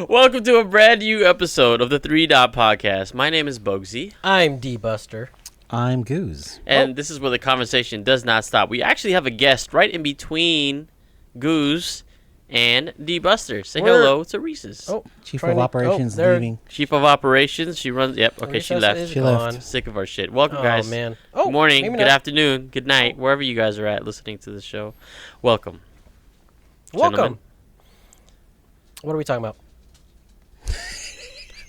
Welcome to a brand new episode of the 3 Dot Podcast. My name is Bogsy. I'm D-Buster. I'm Goose. And this is where the conversation does not stop. We actually have a guest right in between Goose and D-Buster. Say hello to Reese's. Chief of Operations leaving. Chief of Operations. She runs. Yep. Okay, she left. She left. Sick of our shit. Welcome, guys. Oh, man. Good morning, good not. afternoon, good night, wherever you guys are at listening to the show. Welcome. Welcome. What are we talking about?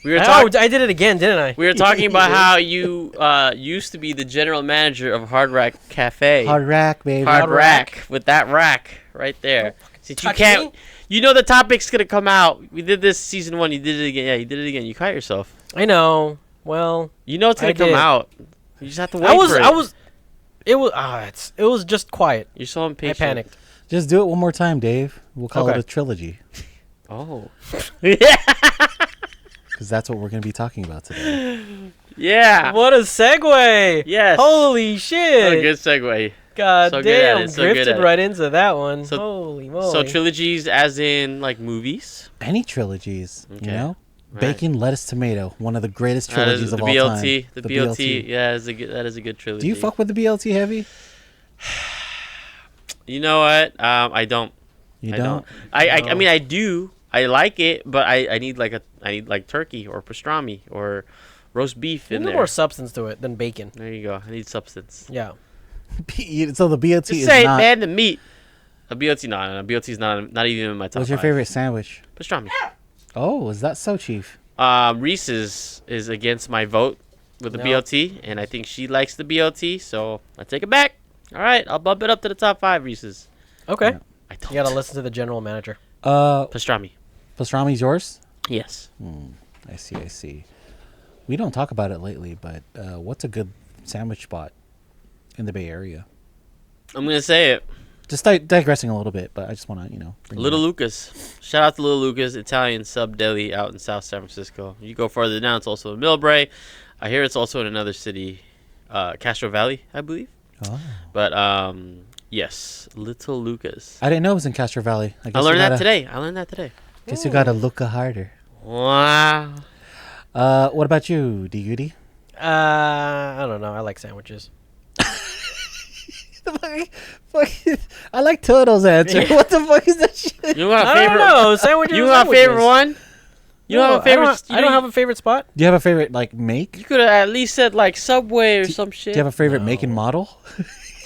We were I did it again, didn't I? We were talking about how you used to be the general manager of Hard Rack Cafe. Hard rack, baby. Hard rack with that rack right there. Since you can't, you know the topic's gonna come out. We did this season 1. You did it again. Yeah, you did it again. You caught yourself. I know. Well, you know it's gonna come out. You just have to wait for it. It was just quiet. You're so impatient. I panicked. Just do it one more time, Dave. We'll call it a trilogy. Oh. Yeah. Because that's what we're going to be talking about today. Yeah. What a segue. Yes. Holy shit. What a good segue. God so damn. Drifted right into that one. So, holy moly. So trilogies as in like movies? Any trilogies, okay. You know? Right. Bacon, lettuce, tomato. One of the greatest trilogies of all BLT, time. the BLT. Yeah, that is a good trilogy. Do you fuck with the BLT heavy? You know what? I don't. You don't? I mean, I do. I like it, but I need like turkey or pastrami or roast beef in there. more substance to it than bacon. There you go. I need substance. Yeah. So the BLT is say not... man, the meat. A BLT, no. BLT's not even in my top What's your 5. favorite sandwich? Pastrami. Oh, is that so, Chief? Reese's is against my vote with the BLT, and I think she likes the BLT, so I take it back. All right, I'll bump it up to the top 5, Reese's. Okay. Yeah. I don't. You gotta listen to the general manager. Pastrami. Pastrami's yours? Yes. I see. We don't talk about it lately, but what's a good sandwich spot in the Bay Area? I'm going to say it. Just digressing a little bit, but I just want to, Little Lucas. Shout out to Little Lucas, Italian sub deli out in South San Francisco. You go further down, it's also in Millbrae. I hear it's also in another city, Castro Valley, I believe. Oh. But, yes, Little Lucas. I didn't know it was in Castro Valley. I learned that today. Guess you gotta look harder. Wow. What about you, D-Goody? I don't know. I like sandwiches. I like Toto's answer. What the fuck is that shit? You got a I favorite? don't know. Sandwiches. You got a favorite one? You don't have a favorite? I don't have a favorite spot. Do you have a favorite make? You could have at least said like Subway or some shit. Do you have a favorite make and model?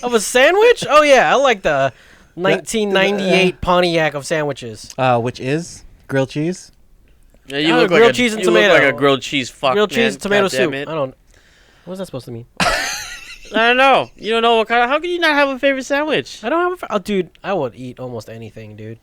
Of a sandwich? Oh yeah, I like the 1998 Pontiac of sandwiches. Which is grilled cheese. Yeah, you look grilled cheese and tomato. Look like a grilled cheese fuck. Grilled cheese, man. tomato God damn soup. it. I don't. What's that supposed to mean? I don't know. You don't know what kind of. How can you not have a favorite sandwich? I don't have dude. I would eat almost anything, dude.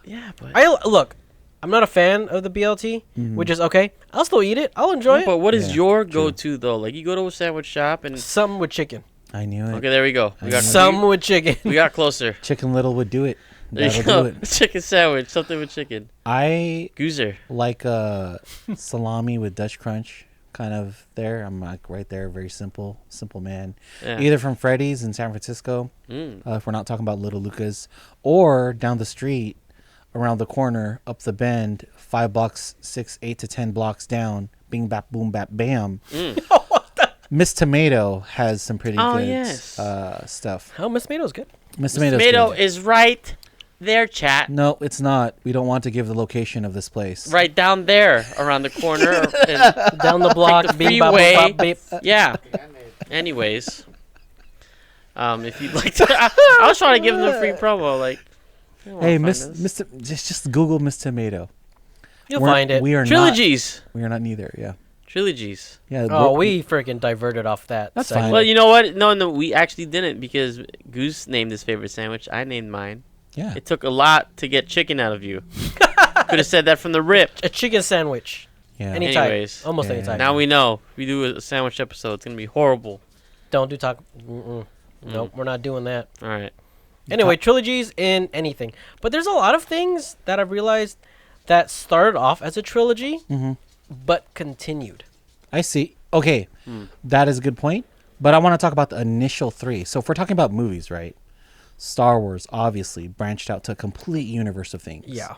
Yeah, but Look. I'm not a fan of the BLT, which is okay. I'll still eat it. I'll enjoy it. But what is your go-to though? Like you go to a sandwich shop and Something with chicken. I knew it. okay, there we go. We got Something with chicken. We got closer. Chicken Little would do it. There you That'll go. do it. Chicken sandwich, something with chicken. I Goozer. like salami with Dutch crunch. Kind of there. I'm like right there. Very simple man. Yeah. Either from Freddy's in San Francisco, if we're not talking about Little Lucas, or down the street, around the corner, up the bend, 5 blocks, 6, 8 to 10 blocks down, bing, bap, boom, bap, bam. Miss Tomato has some pretty good stuff. Oh, Miss Tomato's good. Miss Tomato is right there, chat. No, it's not. We don't want to give the location of this place. Right down there, around the corner. And Down the block. the Beep, bop, freeway. bop, beep. Yeah. Anyways, if you'd like to, I was trying to give them a free promo. Like, Hey, just Google Miss Tomato. You'll find it. We are Trilogies. Not. We are not neither. Yeah. Trilogies. Yeah. Oh, we freaking diverted off that. That's segment. fine. Well, you know what? No, we actually didn't because Goose named his favorite sandwich. I named mine. Yeah. It took a lot to get chicken out of you. Could have said that from the rip. A chicken sandwich. Yeah. Any Anyways. type. Almost any Yeah. type. Now we know. If we do a sandwich episode, it's going to be horrible. Don't do taco. Nope, we're not doing that. All right. Anyway, trilogies in anything. But there's a lot of things that I've realized that started off as a trilogy, but continued. I see. Okay. That is a good point. But I want to talk about the initial 3. So if we're talking about movies, right? Star Wars obviously branched out to a complete universe of things. Yeah.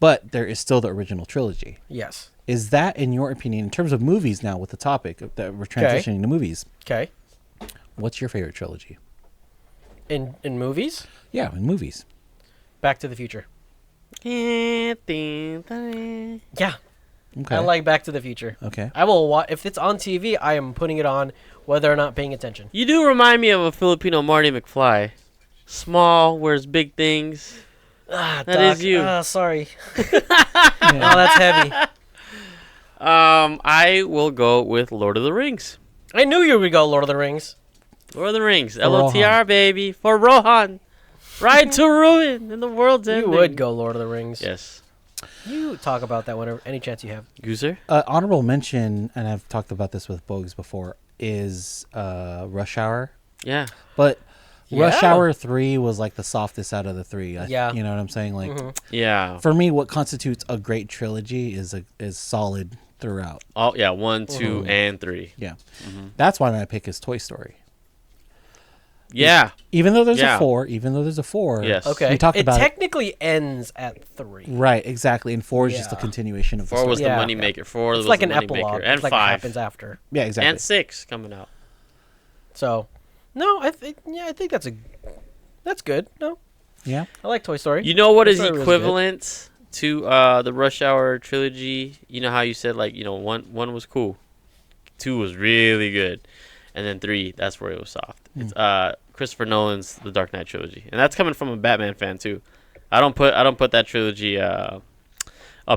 but there is still the original trilogy. Yes. Is that, in your opinion, in terms of movies now with the topic that we're transitioning to movies, Okay. what's your favorite trilogy? In movies, Yeah, in movies. Back to the Future. Yeah, Okay. I like Back to the Future. Okay. I will watch if it's on TV. I am putting it on, whether or not paying attention. You do remind me of a Filipino Marty McFly. Small, wears big things. Ah, That Doc. is you. Sorry. Oh, that's heavy. I will go with Lord of the Rings. I knew you would go Lord of the Rings. Lord of the Rings. For LOTR, Rohan. baby. For Rohan. Ride to ruin in the world's You ending. would go Lord of the Rings. Yes. You talk about that whenever any chance you have. Gooser? Honorable mention, and I've talked about this with Bogues before, is Rush Hour. Yeah. But Rush Yeah. Hour 3 was like the softest out of the three. Yeah. You know what I'm saying? Like, Yeah. for me, what constitutes a great trilogy is solid throughout. Oh, yeah. 1, 2, and 3. Yeah. That's why my pick is Toy Story. Yeah. Even though there's Yeah. a 4, Yes. Okay. We talked it about it. technically ends at 3. Right, exactly. And 4 is just a Yeah. continuation of the 4 was story. Yeah. the money maker. 4 It's was like the an money epilogue. maker. And It's like 5. what happens after. Yeah, exactly. And 6 coming out. So, no, I think that's good. No, Yeah. I like Toy Story. You know what Toy is Story was equivalent to the Rush Hour trilogy? You know how you said, like, 1 was cool. 2 was really good. And then 3, that's where it was soft. It's Christopher Nolan's The Dark Knight trilogy. And that's coming from a Batman fan too. I don't put that trilogy up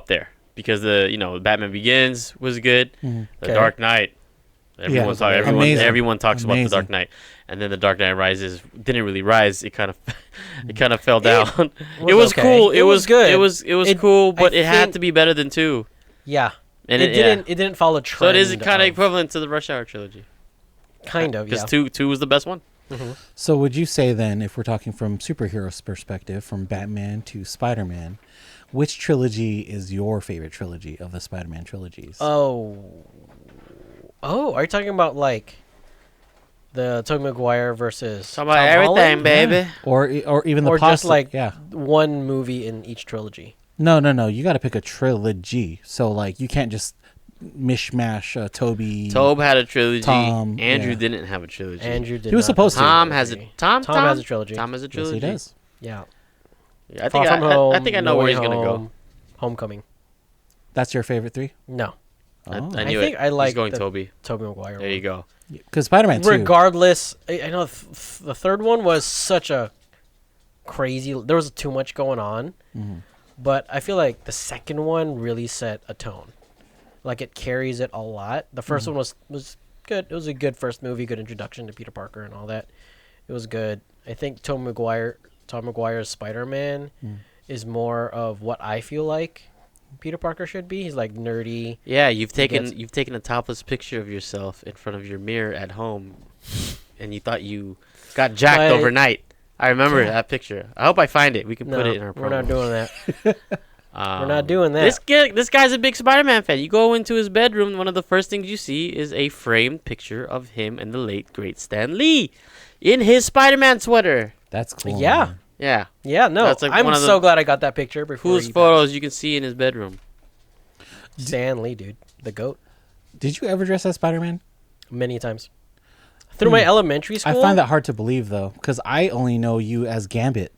there because Batman Begins was good. The Okay. Dark Knight, everyone Amazing. everyone talks about The Amazing. Dark Knight. And then The Dark Knight Rises didn't really rise. It kind of fell down. It was okay. cool. It was good. It was It- cool, I but it had think- to be better than 2. Yeah, And it didn't. It didn't follow trend. So it is kind of equivalent to the Rush Hour trilogy. Kind of. Because Yeah. 2 was the best one. So would you say then, if we're talking from superheroes perspective, from Batman to Spider-Man, which trilogy is your favorite trilogy of the Spider-Man trilogies? Oh, are you talking about like the Tobey Maguire versus Talk about Tom everything, Holland? baby. or even the Or just like yeah. one movie in each trilogy? No. You got to pick a trilogy. So like you can't just mishmash Toby. Tobe had a trilogy. Tom, Andrew yeah. didn't have a trilogy. Andrew did. He was not supposed have to. Tom has a trilogy. Tom has a trilogy. Tom has a Yes, trilogy. he does. Yeah. Yeah, Far From I think I know No where Way he's gonna go. Home, Homecoming. That's your favorite 3? No, Oh. I knew think it. I like He's going the- Toby. Tobey Maguire. There you go. Because Spider-Man 2. Regardless, I know the third one was such a crazy. There was too much going on, but I feel like the second one really set a tone. Like it carries it a lot. The first one was good. It was a good first movie, good introduction to Peter Parker and all that. It was good. I think Tom Maguire's Spider-Man is more of what I feel like Peter Parker should be. He's like nerdy. Yeah, you've gets- taken a topless picture of yourself in front of your mirror at home, and you thought you got jacked But- overnight. I remember that picture. I hope I find it. We can No, put it in our promo. we're not doing that. We're not doing that. This guy's a big Spider-Man fan. You go into his bedroom, one of the first things you see is a framed picture of him and the late great Stan Lee in his Spider-Man sweater. That's cool. Yeah. man. Yeah, Yeah, no, That's like I'm one of so the glad I got that picture before whose he photos you can see in his bedroom. passed. Stan Lee, dude, the goat, Did you ever dress as Spider-Man? many times. Through my elementary school, I find that hard to believe, though, because I only know you as Gambit.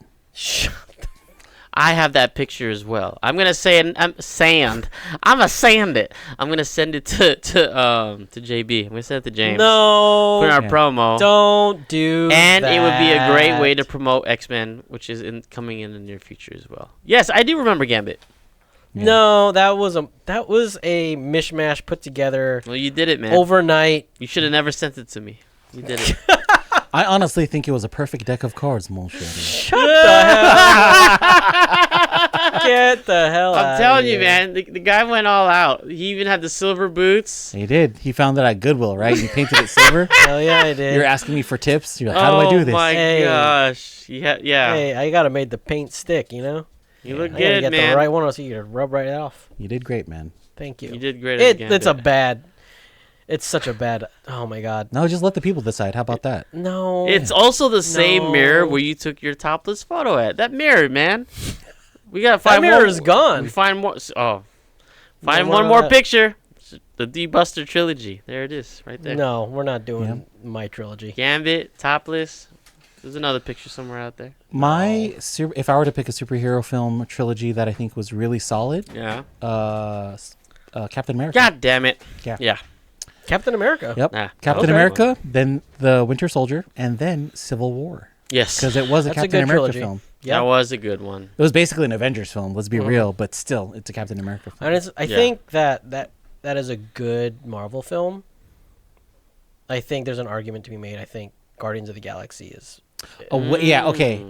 I have that picture as well. I'm gonna say it. I'm gonna sand it. I'm gonna send it to JB. I'm gonna send it to James. No, Put in our Yeah. promo. don't do And that. it would be a great way to promote X-Men, which is coming in the near future as well. Yes, I do remember Gambit. No, that was a mishmash put together Well, you did it, man. overnight. You should have never sent it to me. You did it. I honestly think it was a perfect deck of cards, mon chéri. Shut the hell! Get the hell out! I'm telling you, man. The guy went all out. He even had the silver boots. He did. He found that at Goodwill, right? You painted it silver. Hell yeah, I did. You're asking me for tips. You're like, how do I do this? Oh my Hey. gosh. Yeah. Hey, I gotta make the paint stick. You know, You look I gotta good, get man. the right one so you can rub right off. You did great, man. Thank you. You did great. at It's a Gambit. bad. It's such a bad. Oh my god. No, just let the people decide. How about that? No. It's also the same No. mirror where you took your topless photo at. That mirror, man. We got That five mirror more. is gone. We find more. Oh, find No, one no, more that- picture. The D-Buster trilogy. There it is, right there. No, we're not doing my trilogy. Gambit, topless. There's another picture somewhere out there. If I were to pick a superhero film trilogy that I think was really solid, Yeah. Captain America. God damn it. Yeah. Yeah. Captain America. Yep. Nah, Captain Okay. America, then the Winter Soldier, and then Civil War. Yes. Because it was a That's a Captain good America trilogy. film. Yeah. That was a good one. It was basically an Avengers film. Let's be real, but still, it's a Captain America film. And I Yeah. think that is a good Marvel film. I think there's an argument to be made. I think Guardians of the Galaxy is Yeah, okay.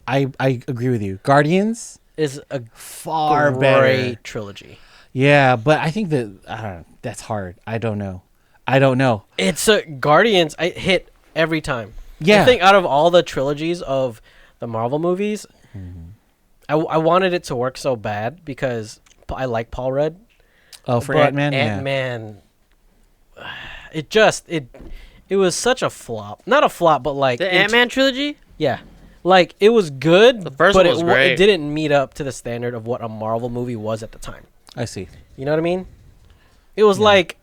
I agree with you. Guardians, a far great better. trilogy. Yeah, but I think that I don't know, that's hard. I don't know. It's a Guardians. I hit every time. Yeah. I think out of all the trilogies of the Marvel movies, I wanted it to work so bad because I like Paul Rudd. Oh, for but Ant-Man? Yeah. Ant-Man, it was such a flop. Not a flop, but like The Ant-Man trilogy? yeah, like it was good. The first but one was great. It didn't meet up to the standard of what a Marvel movie was at the time. I see. You know what I mean? It was like,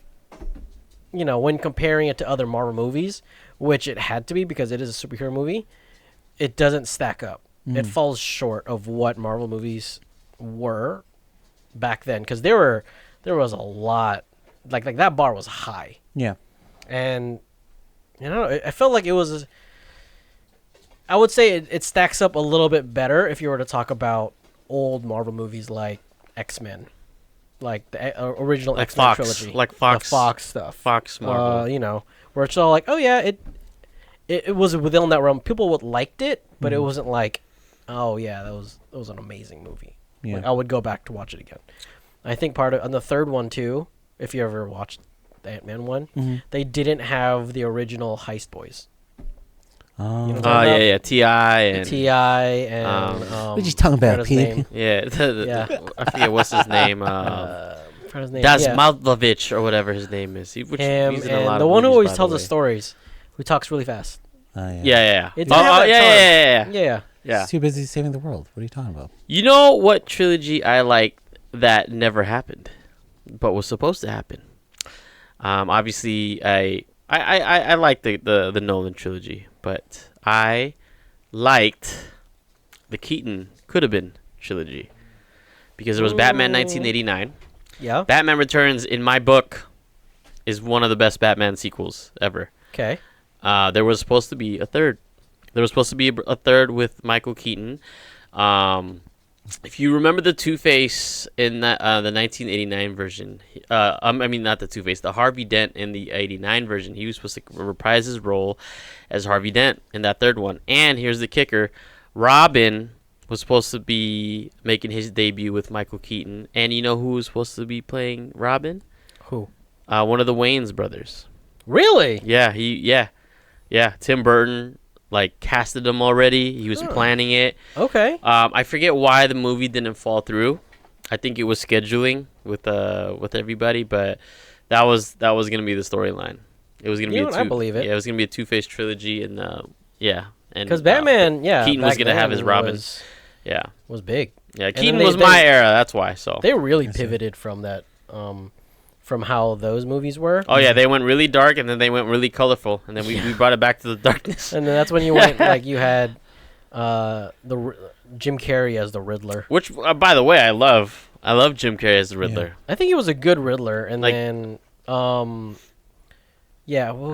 when comparing it to other Marvel movies, which it had to be because it is a superhero movie, it doesn't stack up. It falls short of what Marvel movies were back then because there was a lot, like that bar was high, Yeah. and I felt like it was. I would say it stacks up a little bit better if you were to talk about old Marvel movies like X-Men. Like the original Like X-Men Fox. trilogy, Like Fox. the Fox stuff, Fox Marvel. where it's all like, oh yeah, it was within that realm. People liked it, but it wasn't like, oh yeah, that was an amazing movie. Yeah. Like, I would go back to watch it again. I think on the third one too, if you ever watched the Ant-Man one, they didn't have the original Heist Boys. Oh. You know what I'm Oh, talking yeah, about? yeah. T.I. and... T.I. and What you talking about, forgot his Pete? name. Yeah. Yeah. I forget what's his name. Forgot his name. Das Yeah. Malkovich or whatever his name is. Which Him he's in a and lot the of one who movies, always by tells the us way. stories, who talks really fast. Oh, Yeah, yeah. It didn't have that yeah, charm. yeah, yeah. Yeah. Yeah. He's too busy saving the world. What are you talking about? You know what trilogy I like that never happened, but was supposed to happen? Obviously, I like the Nolan trilogy, but I liked the Keaton could have been trilogy because there was Batman 1989. Yeah. Batman Returns, in my book, is one of the best Batman sequels ever. Okay. There was supposed to be a third. There was supposed to be a third with Michael Keaton. If you remember the Two-Face in the 1989 version, I mean not the Two-Face, the Harvey Dent in the 89 version, he was supposed to reprise his role as Harvey Dent in that third one. And here's the kicker: Robin was supposed to be making his debut with Michael Keaton, and you know who was supposed to be playing Robin? Who? One of the Wayans brothers. Really? Yeah. Tim Burton casted him already. He was planning it. Okay. I forget why the movie didn't fall through. I think it was scheduling with everybody, but that was gonna be the storyline. It was gonna be I believe it. Yeah, it was gonna be a Two-Face trilogy, and and Because Batman, Keaton was back gonna have then his Robin. Was big. Yeah, And Keaton then was my era. That's why. So They really pivoted from that, from how those movies were. oh yeah, they went really dark, and then they went really colorful, and then we brought it back to the darkness. And then that's when you went you had Jim Carrey as the Riddler. Which, by the way, I love Jim Carrey as the Riddler. I think he was a good Riddler. And Like- then, well,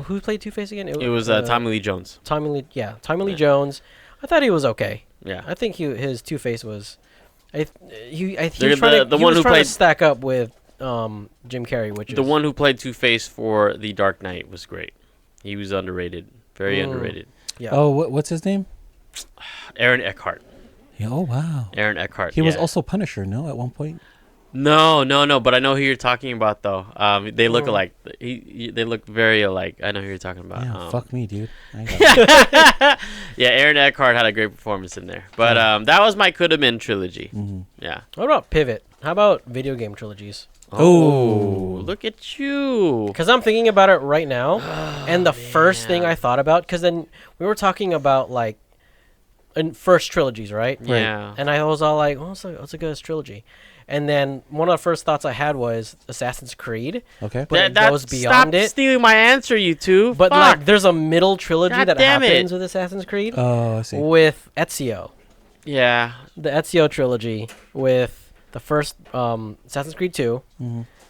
who played Two-Face again? It was Tommy Lee Jones. Tommy Lee Jones. I thought he was okay. Yeah. I think his Two-Face was. He was The trying one who to played- stack up with Jim Carrey, which The is one who played Two-Face for The Dark Knight was great. He was underrated. Very underrated. yeah. Oh, what's his name? Aaron Eckhart. Yeah, oh, wow. Aaron Eckhart. He was yeah. also Punisher, no, at one point? No, but I know who you're talking about, though. They look alike. They look very alike. I know who you're talking about. Yeah, fuck me, dude. I got Yeah, Aaron Eckhart had a great performance in there. But that was my could have been trilogy. Yeah. What about Pivot? How about video game trilogies? Oh. Look at you. Because I'm thinking about it right now, and the first thing man. I thought about, because then we were talking about and first trilogies, right? Yeah. And I was all like, "Oh, it's a good trilogy." And then one of the first thoughts I had was Assassin's Creed, Okay. but it goes beyond stop it. stealing my answer, you two. But Fuck. like, there's a middle trilogy God that damn happens it. with Assassin's Creed Oh, I see. with Ezio. Yeah. The Ezio trilogy with the first Assassin's Creed 2,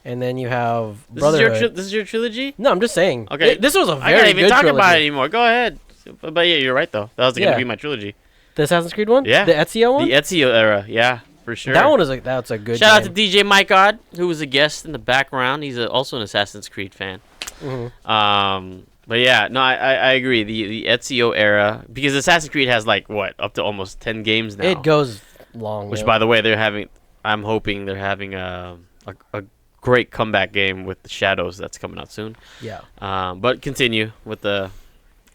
and then you have Brotherhood. This is your trilogy? No, I'm just saying. Okay. This was a I very can't even good talk trilogy. about it anymore. Go ahead. But yeah, you're right though. That was gonna Yeah. be my trilogy. The Assassin's Creed one? Yeah. The Ezio one? The Ezio era. Yeah, for sure. That one is that's a good Shout out to game. DJ Mike Odd, who was a guest in the background. He's also an Assassin's Creed fan. But yeah, no, I agree. The Ezio era, because Assassin's Creed has like what, up to almost 10 games now. It goes long. Which, yeah. by the way, I'm hoping they're having a great comeback game with the Shadows that's coming out soon. Yeah. But continue with the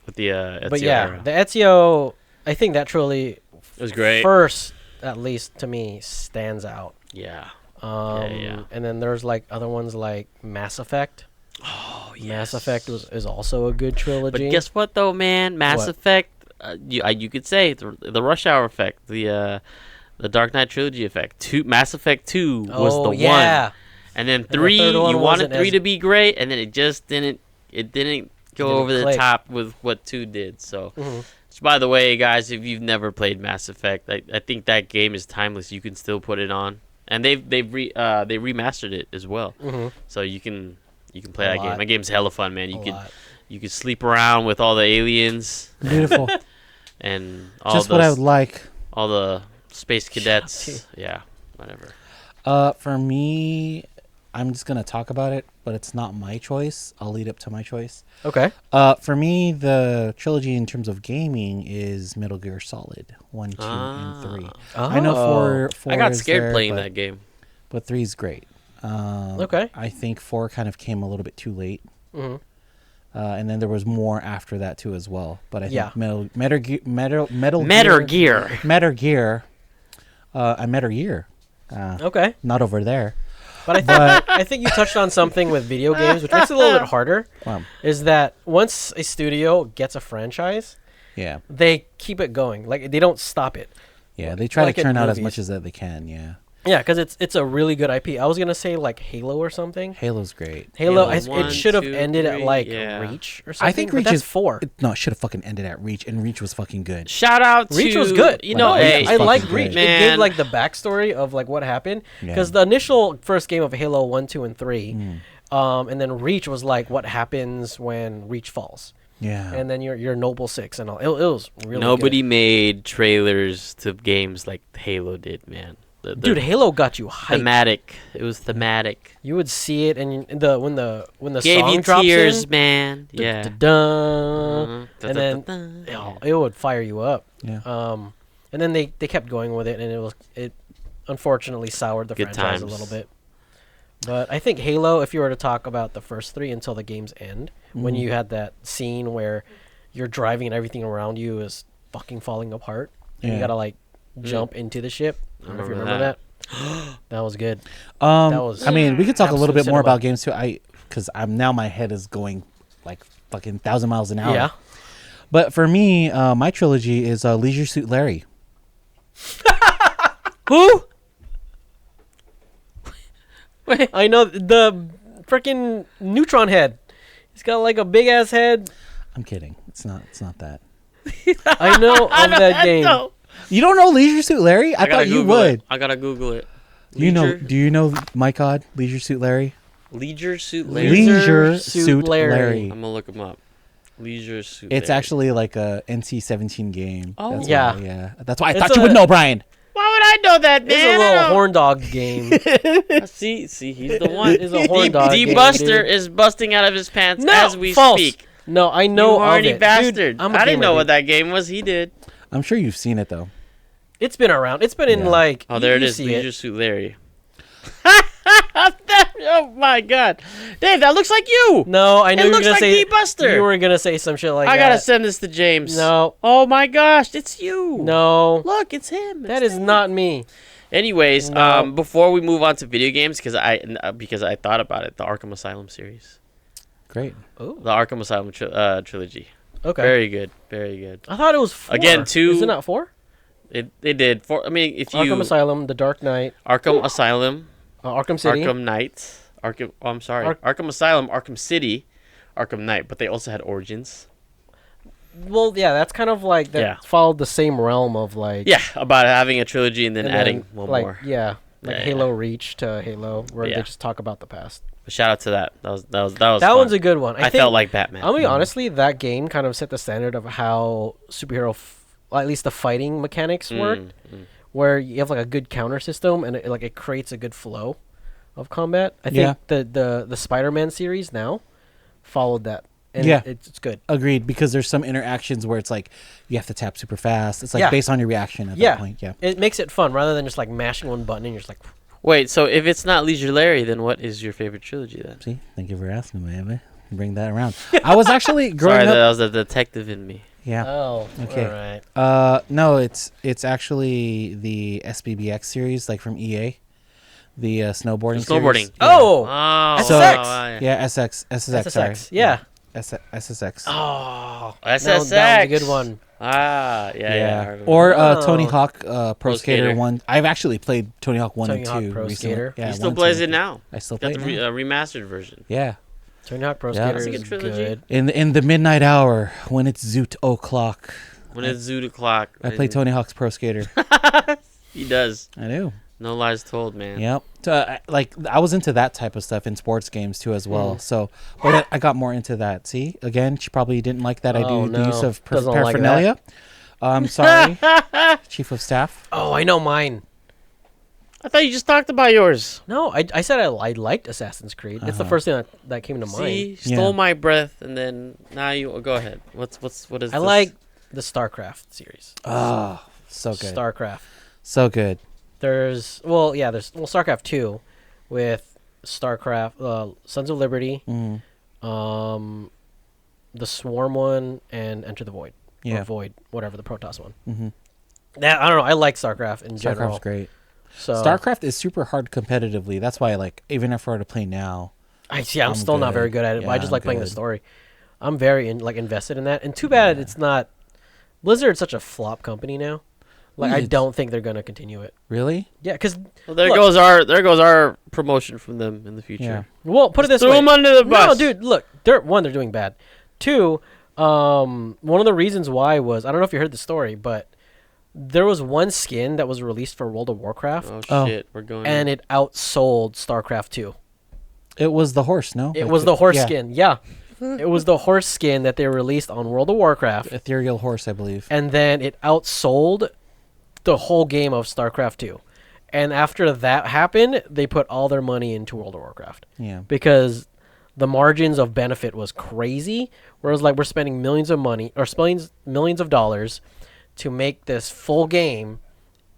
Ezio But yeah, era. the Ezio, I think that truly It was great. first, at least to me, stands out. Yeah. Yeah. And then there's like other ones like Mass Effect. Oh, Mass Effect is also a good trilogy. But guess what, though, man? Mass What? Effect, you could say the Rush Hour effect, the Dark Knight trilogy effect. Mass Effect 2 was the one. And then 3, third one you wanted wasn't 3 as- to be great, and then it just didn't. It didn't go didn't over the click. top with what 2 did. So, Mhm. which, by the way, guys, if you've never played Mass Effect, I think that game is timeless. You can still put it on, and they remastered it as well. Mhm. So you can play A that lot. game. That game's hella fun, man. A lot. You could sleep around with all the aliens Beautiful. and all Just the what I would like. all the space cadets. Gee. Yeah, whatever. For me, I'm just gonna talk about it, but it's not my choice. I'll lead up to my choice. Okay. For me, the trilogy in terms of gaming is Metal Gear Solid 1, 2, and 3. I know four I got is scared there, playing but, that game. but 3 is great. Okay. I think 4 kind of came a little bit too late. Mhm. And then there was more after that too as well. But I think Yeah. Metal Gear, I Metal Gear. Okay. Not over there. But I think you touched on something with video games, which makes it a little bit harder. Wow. Is that once a studio gets a franchise, Yeah. they keep it going. Like they don't stop it. Yeah. They try Like to in turn out as movies. much as that they can. Yeah. Yeah, because it's a really good IP. I was gonna say like Halo or something. Halo's great. Halo, Halo 1, it should have 2, ended at 3, like yeah. Reach or something. I think but Reach that's is 4. No, it should have fucking ended at Reach, and Reach was fucking good. Shout out to Reach was good. You know, Like, hey, Reach I was like fucking Reach. great. It gave Man. like the backstory of like what happened Yeah. because the initial first game of Halo 1, 2, and 3, Mm. and then Reach was like what happens when Reach falls, Yeah. and then your Noble Six and all. It was really nobody good. made trailers to games like Halo did, man. The Dude, Halo got you hyped. thematic. It was thematic. You would see it, and when the Gave song you drops tears, in, man. Yeah. dun, Uh-huh. and then Da-da-da-da. it would fire you up. Yeah. And then they kept going with it, and it unfortunately soured the Good franchise times. a little bit. But I think Halo, if you were to talk about the first 3 until the games end, when you had that scene where you're driving and everything around you is fucking falling apart, and you Yeah. gotta like jump into the ship. I don't know if you remember remember that. That was good. That was I mean, we could talk a little absolute bit more cinema. about games too. Because I'm now my head is going like fucking 1,000 miles an hour. Yeah. But for me, my trilogy is Leisure Suit Larry. Who? Wait. I know the freaking neutron head. He's got like a big ass head. I'm kidding. It's not that. I know of that game. No. You don't know Leisure Suit Larry? I gotta thought you Google would. It. I gotta Google it. You know? Leisure- Do you know my God, Leisure Suit Larry? Leisure Suit Larry. Leisure Suit Suit Larry. Larry. I'm gonna look him up. Leisure Suit. It's Larry. actually like a NC-17 game. Oh. That's Yeah. why, yeah. That's why I It's thought you a- would know, Brian. Why would I know that, It's man? a little horn dog game. See, he's the one. It's a horn dog D game, Buster dude. is busting out of his pants No, as we false. speak. No, I know You of horny it. bastard. Dude, I'm a I didn't gamer, know what dude. that game was. He did. I'm sure you've seen it though. It's been around. It's been in Yeah. like. Oh, there it you is. see Leisure Suit Larry. Oh my God, Dave, that looks like you. No, I knew It you were looks gonna like say. D-Buster. You were gonna say some shit like I that. gotta send this to James. No, Oh my gosh, it's you. no, Look, it's him. that It's is him. not me. Anyways, No. before we move on to video games, because I thought about it, the Arkham Asylum series, Great. Oh, the Arkham Asylum trilogy, okay. very good, very good. I thought it was 4. Again, 2 Is it not 4? They did. I mean, if you Arkham Asylum, The Dark Knight, Arkham Asylum, Arkham City. Arkham Knight, I'm sorry, Arkham Asylum, Arkham City, Arkham Knight, but they also had Origins. Well, yeah, that's kind of like that. Yeah. Followed the same realm of like Yeah, about having a trilogy and then adding one like, more. Yeah, like Yeah, Halo Reach to Halo, where Yeah. they just talk about the past. But shout out to that. That was That fun. one's a good one. I think, felt like Batman. I'll be honestly, that game kind of set the standard of how superhero, well, at least the fighting mechanics work, where you have like a good counter system and it creates a good flow of combat. I think the Spider-Man series now followed that. And Yeah. it's good. Agreed, because there's some interactions where it's like you have to tap super fast. It's like based on your reaction at that point. Yeah. It makes it fun rather than just like mashing one button and you're just like. Wait, so if it's not Leisure Larry, then what is your favorite trilogy then? See, thank you for asking, baby. Bring that around. I was actually growing Sorry, up. that was the detective in me. Yeah. Oh, Okay. all right. No, it's actually the SBBX series, like from EA, the snowboarding. Snowboarding. Series. Oh, Oh, SSX. Yeah, SSX. Sorry. SSX. Yeah. SSX. Oh, SSX. that one's a good one. Ah, yeah. I remember. Or Oh. Tony Hawk Pro Skater Skater. 1. I've actually played Tony Hawk 1 Tony and Hawk 2 Pro recently. Skater. Yeah, He still 1, plays 2, it now. I still Got play the it now. remastered version. Yeah. Tony Hawk Pro Yeah. Skater That's a is good trilogy. good. In the midnight hour when it's zoot o'clock, When it's Zoot o'clock. I play Tony Hawk's Pro Skater. He does. I do. No lies told, man. Yep. Like I was into that type of stuff in sports games too as well. So, but I got more into that. See, again, she probably didn't like that I Oh, do the use no. of Doesn't like paraphernalia. Sorry, Chief of Staff. Oh, I know mine. I thought you just talked about yours. No, I said I liked Assassin's Creed. It's the first thing that came to mind. See, Yeah. stole my breath, and then now you go ahead. What is? I this? like the StarCraft series. Oh, so good. StarCraft. So good. There's StarCraft 2 with StarCraft Sons of Liberty, Mm. the Swarm one, and Enter the Void. Yeah. Or Void, whatever the Protoss one. Mm-hmm. That I don't know. I like StarCraft in general. StarCraft's great. So StarCraft is super hard competitively. That's why, like, even if I were to play now, I'm I'm still not very good. good at it. But I Yeah, just I'm like playing the good. story. I'm very invested in that. And too bad it's not. Blizzard's such a flop company now. Like I It's- don't think they're gonna continue it. really? Yeah, because Well, there Look. goes our promotion from them in the Yeah. future. well, put it this Throw way. them under the No, bus. dude, look, they're doing bad. Two, one of the reasons why was I don't know if you heard the story, but there was one skin that was released for World of Warcraft, Oh Oh. shit, we're going. and it outsold StarCraft 2. It was the horse, no? It Like was the horse yeah. skin, yeah. It was the horse skin that they released on World of Warcraft, Ethereal horse, I believe. and then it outsold the whole game of StarCraft 2. And after that happened, they put all their money into World of Warcraft. Yeah. Because the margins of benefit was crazy. Whereas like we're spending millions of money or spending millions of dollars to make this full game,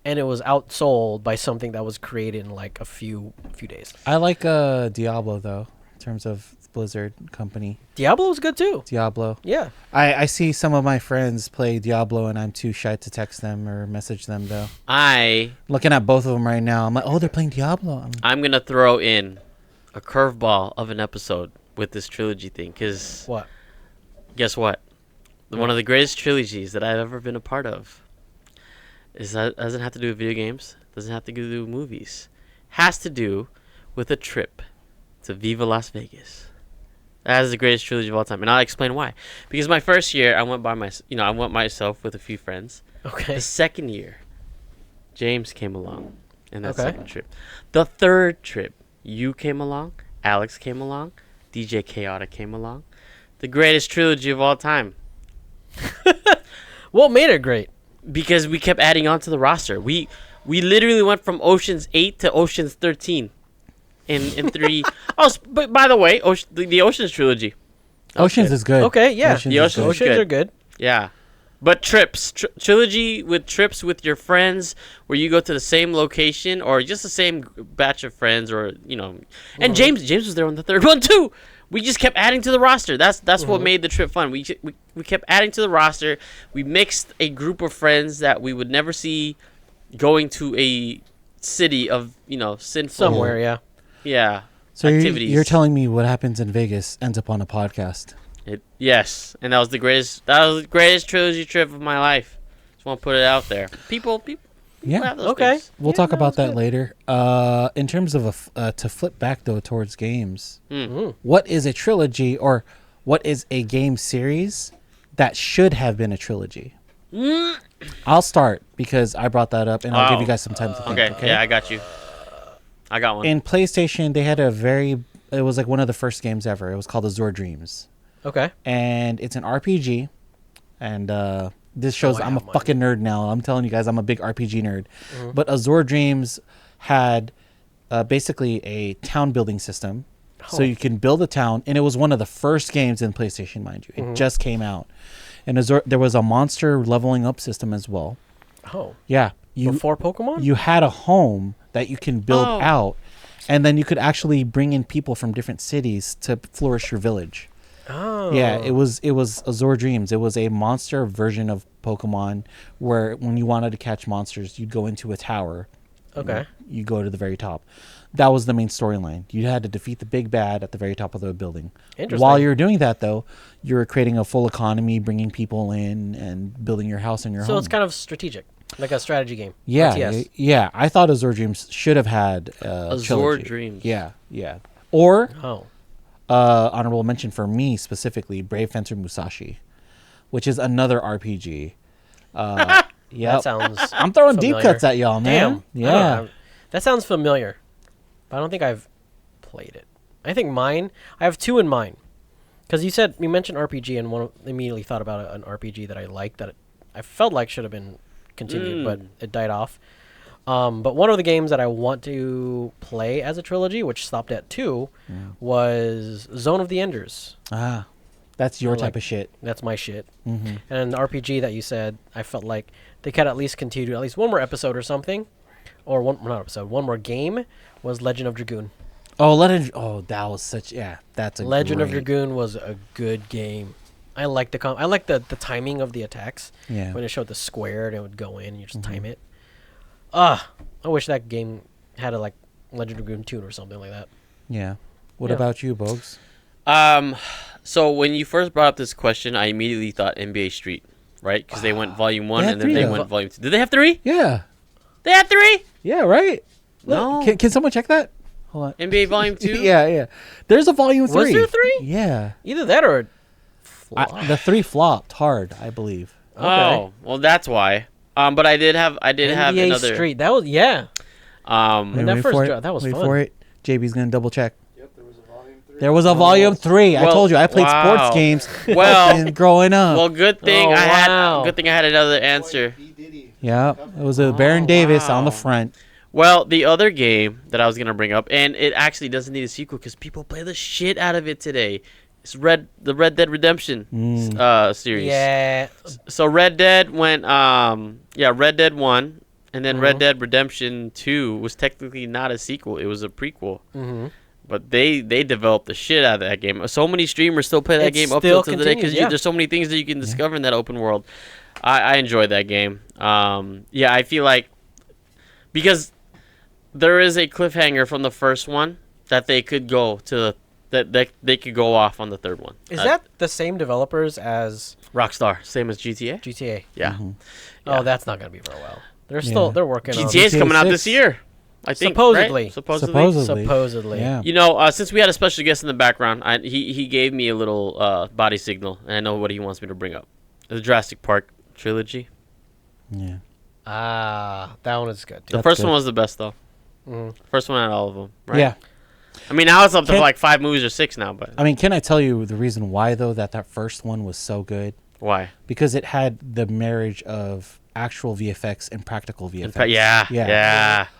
and it was outsold by something that was created in like a few days. I like Diablo though, in terms of Blizzard company. Diablo was good too. Diablo. Yeah. I see some of my friends play Diablo and I'm too shy to text them or message them though. Looking at both of them right now, I'm like, oh, they're playing Diablo. I'm gonna throw in a curveball of an episode with this trilogy thing, because What? guess what? One of the greatest trilogies that I've ever been a part of is that doesn't have to do with video games, doesn't have to do with movies, has to do with a trip to Viva Las Vegas. That is the greatest trilogy of all time, and I'll explain why. Because my first year, I went myself with a few friends. Okay. The second year, James came along in that Okay. second trip. The third trip, you came along, Alex came along, DJ Chaotic came along. The greatest trilogy of all time. What made it great? Because we kept adding on to the roster. We literally went from Ocean's 8 to Ocean's 13 in 3. But by the way, the Ocean's trilogy. That was Oceans good. is good. Okay, yeah. Oceans The is Oceans good. is Oceans good. are good. Yeah. But trips, trilogy with trips with your friends, where you go to the same location or just the same batch of friends, or and James was there on the third one too. We just kept adding to the roster. That's what made the trip fun. We kept adding to the roster. We mixed a group of friends that we would never see going to a city of sinful Somewhere, yeah. yeah So activities. you're telling me what happens in Vegas ends up on a podcast. Yes, and that was the greatest. That was the greatest trilogy trip of my life. It's want to put it out there. People Yeah. have those Okay. things. We'll Yeah, talk that about was that good. later. In terms of to flip back though towards games, Mm. what is a trilogy or what is a game series that should have been a trilogy? I'll start because I brought that up, and I'll give you Oh. guys some time to think. Okay. Yeah, I got you. I got one. In PlayStation, they had it was like one of the first games ever. It was called Azure Dreams, Okay. and it's an RPG. And this shows I I'm a have mine. fucking nerd now. I'm telling you guys, I'm a big RPG nerd. Mm-hmm. But Azure Dreams had basically a town building system. So Oh. you can build a town, and it was one of the first games in PlayStation, mind you. It Mm-hmm. just came out, and Azure, there was a monster leveling up system as well. Oh. Yeah, you Before Pokemon? you had a home that you can build Oh. out, and then you could actually bring in people from different cities to flourish your village. Oh. Yeah, it was Azure Dreams. It was a monster version of Pokemon where when you wanted to catch monsters, you'd go into a tower. Okay. You go to the very top. That was the main storyline. You had to defeat the big bad at the very top of the building. Interesting. While you're doing that, though, you're creating a full economy, bringing people in, and building your house and your So home. it's kind of strategic, like a strategy game. yeah, RTS. yeah. I thought Azure Dreams should have had Azure trilogy. Dreams. Yeah, yeah. Or Oh. honorable mention for me specifically, Brave Fencer Musashi, which is another RPG. Yeah, That sounds. I'm throwing familiar. deep cuts at y'all, man. Damn. I don't Yeah, know. That sounds familiar, but I don't think I've played it. I think mine. I have two in mind, because you mentioned RPG, and one immediately thought about an RPG that I liked that I felt like should have been continued, but it died off. But one of the games that I want to play as a trilogy, which stopped at 2, was Zone of the Enders. that's your I type like- of shit. That's my shit. Mm-hmm. And the RPG that you said, I felt like they could at least continue at least one more episode or something, or one more game was Legend of Dragoon. Oh, that was such. Yeah, that's a Legend of great- Dragoon was a good game. I like I like the timing of the attacks. Yeah. When it showed the square and it would go in, and you just Mm-hmm. time it. I wish that game had a like Legend of Dragoon 2 or something like that. Yeah. What Yeah. about you, Bogues? So when you first brought up this question, I immediately thought NBA Street, right? Because they went Volume 1 They had and then 3 they though. went Volume 2. Did they have 3? Yeah. They had 3? Yeah. Right. No. Can someone check that? Hold on. NBA Volume 2? Yeah. Yeah. There's a volume 3. Was there 3? Yeah. Either that or The 3 flopped hard, I believe. Oh, well, that's why. But I did have NBA another. Street. That was When that Wait first for it. dropped, that was Wait fun. for it. JB's gonna double check. Yep, there was a volume 3. There was a volume 3. I Well, told you I played wow. sports games. Well- fucking growing up. Well, good thing Oh, I had. wow. Good thing I had another answer. B. Diddy. Yeah, it was a Baron Davis on the wow. front. Well, the other game that I was gonna bring up, and it actually doesn't need a sequel because people play the shit out of it today. It's the Red Dead Redemption series. Yeah. So Red Dead went Red Dead 1 and then Red Dead Redemption 2 was technically not a sequel, it was a prequel. Mm-hmm. But they developed the shit out of that game. So many streamers still play that It game up still till today continues, because yeah. there's so many things that you can discover in that open world. I enjoyed that game. I feel like because there is a cliffhanger from the first one that they could go to that they could go off on the third one. Is that the same developers as Rockstar, same as GTA? GTA? Yeah. Oh, that's not gonna be for a while. They're working on GTA is coming out GTA this 6. year. I think Supposedly. right? Supposedly. supposedly. Yeah. You know, since we had a special guest in the background, he gave me a little body signal, and I know what he wants me to bring up. The Jurassic Park trilogy. Yeah. That one is good. The Too. That's first good. one was the best, though. Mhm. First one had all of them, right? Yeah. I mean, now it's up to Can- like 5 movies or 6 now, but I mean, can I tell you the reason why though that first one was so good? why? Because it had the marriage of actual VFX and practical VFX.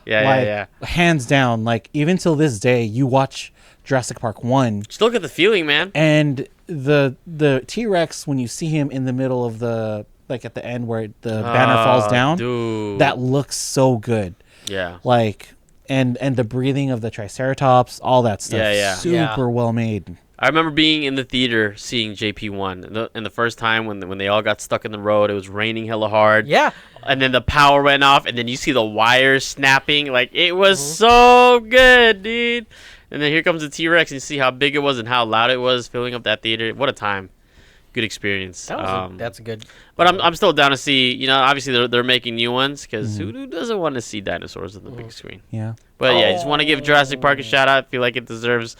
Yeah. Hands down, like even till this day, you watch Jurassic Park 1 Still get the feeling, man. and the T-Rex when you see him in the middle of the like at the end where the banner falls down, Dude. that looks so good. Yeah. Like and the breathing of the Triceratops, all that stuff. Yeah. Super Yeah. well made. I remember being in the theater seeing JP1 and the first time when they all got stuck in the road. It was raining hella hard. Yeah. And then the power went off, and then you see the wires snapping. Like, it was so good, dude. And then here comes the T-Rex, and you see how big it was and how loud it was filling up that theater. What a time. good experience. That's a good. But I'm still down to see. You know, obviously they're making new ones because who doesn't want to see dinosaurs on the big screen? Yeah. But yeah, I just want to give Jurassic Park a shout out. I feel like it deserves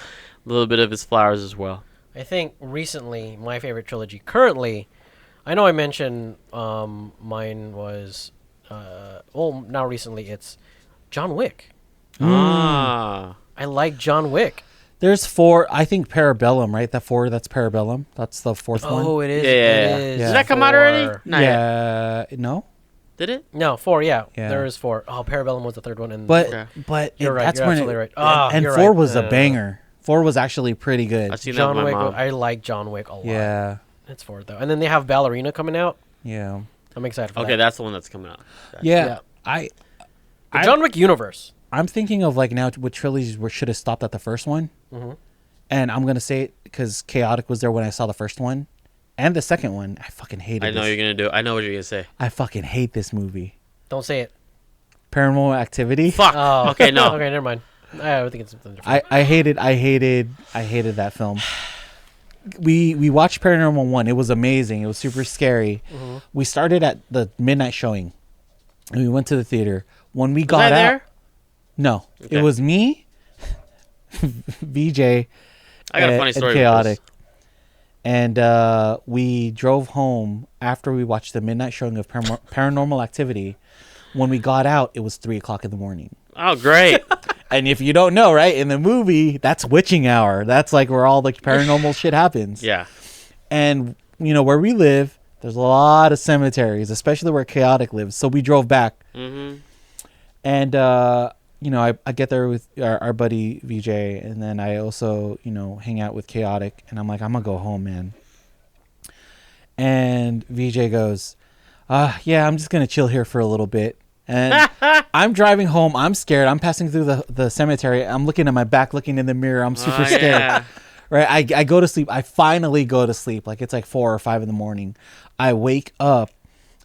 a little bit of its flowers as well. I think recently my favorite trilogy currently. I know I mentioned mine was now recently it's John Wick. Ah. I like John Wick. There's 4. I think Parabellum, right? That's Parabellum. That's the 4th one. Oh, it is. Yeah. It is. Did that come out already? Not yet. Yeah. No. Did it? No, 4. Yeah, Yeah. there is 4. Oh, Parabellum was the third one. But Okay. You're right. That's You're when absolutely right. Ah, and you're 4 right. was a banger. 4 was actually pretty good. I've seen that John with my Wick. mom. I like John Wick a lot. Yeah. It's 4 though, and then they have Ballerina coming out. Yeah. I'm excited for Okay, that. that's the one that's coming out. Yeah. Yeah. The John Wick universe. I'm thinking of like now with trilogies we should have stopped at the first one. Mm-hmm. And I'm gonna say it because Chaotic was there when I saw the first one, and the second one. I fucking hated. I know this. you're gonna do it. I know what you're gonna say. I fucking hate this movie. Don't say it. Paranormal Activity. Fuck. Oh, Okay, no. Okay, never mind. I think it's something different. I hated that film. We watched Paranormal 1. It was amazing. It was super scary. Mm-hmm. We started at the midnight showing, and we went to the theater. When we Was got I out, there? no, Okay. it was me, VJ, I got a funny and story. Chaotic. And we drove home after we watched the midnight showing of Paranormal Activity. When we got out, it was 3:00 in the morning. Oh, great. And if you don't know, right, in the movie, that's witching hour. That's like where all the paranormal shit happens. Yeah. And, you know, where we live, there's a lot of cemeteries, especially where Chaotic lives. So we drove back. Mm-hmm. And, you know, I get there with our buddy VJ. And then I also, you know, hang out with Chaotic. And I'm like, I'm going to go home, man. And VJ goes, yeah, I'm just going to chill here for a little bit. And I'm driving home. I'm scared. I'm passing through the cemetery. I'm looking at my back, looking in the mirror. I'm super scared. Yeah. Right. I go to sleep. I finally go to sleep. Like it's like 4 or 5 in the morning. I wake up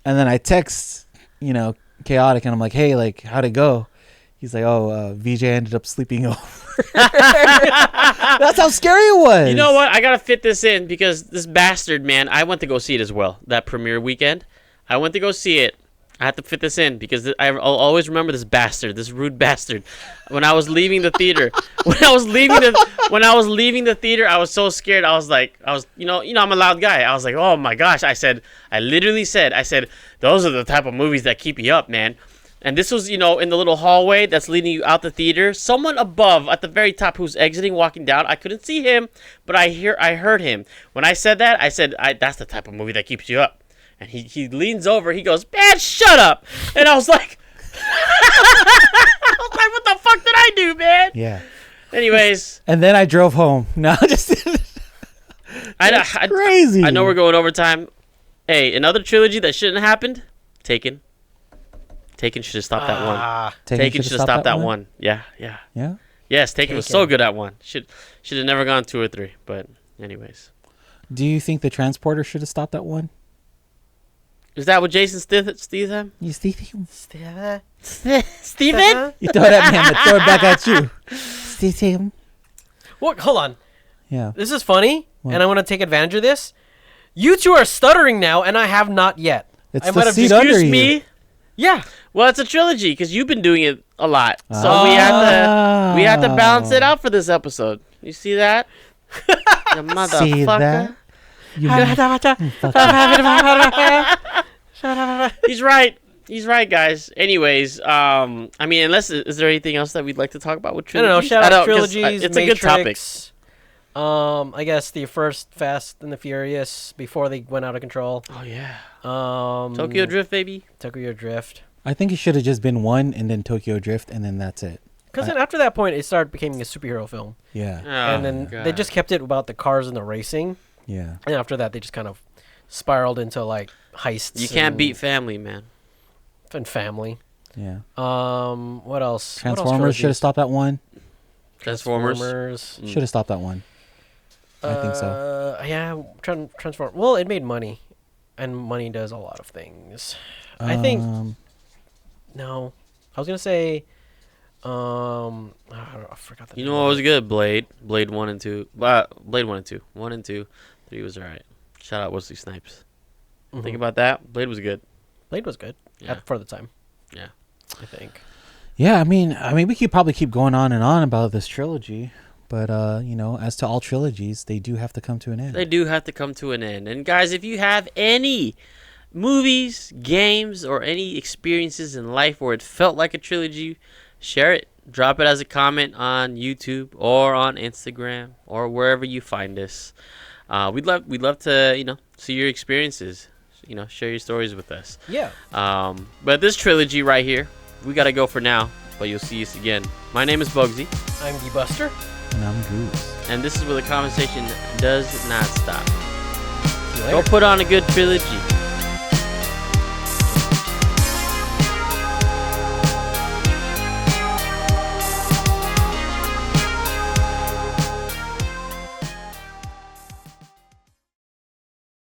and then I text, you know, Chaotic, and I'm like, hey, like, how'd it go? He's like, oh, VJ ended up sleeping over. That's how scary it was. You know what? I gotta fit this in because this bastard, man. I went to go see it as well. That premiere weekend, I went to go see it. I have to fit this in because I'll always remember this bastard, this rude bastard. When I was leaving the theater, when I was leaving the theater, I was so scared. I was, you know, I'm a loud guy. I was like, oh my gosh. I literally said, those are the type of movies that keep you up, man. And this was, you know, in the little hallway that's leading you out the theater. Someone above, at the very top, who's exiting, walking down. I couldn't see him, but I heard him. When I said that, that's the type of movie that keeps you up. And he leans over, he goes, man, shut up. And I was like, what the fuck did I do, man? Yeah. Anyways. And then I drove home. No, just crazy. I know we're going overtime. Hey, another trilogy that shouldn't have happened, Taken. Taken should have stopped that one. Taken should have stopped that one. Yeah. Yeah? Yes, Taken was so good at one. Should have never gone 2 or 3. But anyways. Do you think the transporter should have stopped at 1? Is that what Jason Statham? You Statham? Steven? You throw that man, I throw it back at you. Statham. What? Hold on. Yeah. This is funny, What? and I want to take advantage of this. You two are stuttering now, and I have not yet. It's I the might have seat just- under Excuse you. me? Yeah. Well, it's a trilogy because you've been doing it a lot. So we had to balance it out for this episode. You see that? You motherfucker. See that? You He's right. He's right, guys. Anyways, I mean, is there anything else that we'd like to talk about with I don't know. trilogies? Shout I out don't- 'cause, trilogies. It's a good topic. Matrix. I guess the first Fast and the Furious before they went out of control. Oh yeah. Tokyo Drift, baby. Tokyo Drift. I think it should have just been 1 and then Tokyo Drift and then that's it. Because then after that point, it started becoming a superhero film, Yeah. and then they just kept it about the cars and the racing. Yeah. And after that, they just kind of spiraled into like heists. You can't and, beat family, man. and family. Yeah. What else? Transformers should have stopped at 1. Transformers. Should have stopped at 1. I think so. Yeah, Transform. Well, it made money, and money does a lot of things. I think. No, I was gonna say. I forgot the You name know of what was it. good? Blade 1 and 2. Blade 1 and 2. 1 and 2. 3 was alright. Shout out Wesley Snipes. Mhm. Think about that. Blade was good. Blade was good Yeah. for the time. Yeah. I think. Yeah, I mean, we could probably keep going on and on about this trilogy, but as to all trilogies, they do have to come to an end. They do have to come to an end. And guys, if you have any movies, games, or any experiences in life where it felt like a trilogy, share it. Drop it as a comment on YouTube or on Instagram or wherever you find us. We'd love to see your experiences. Share your stories with us. Yeah. But this trilogy right here, we gotta go for now. But you'll see us again. My name is Bugsy, I'm the Buster. And I'm Goose. and this is where the conversation does not stop. See you Go later. put on a good trilogy.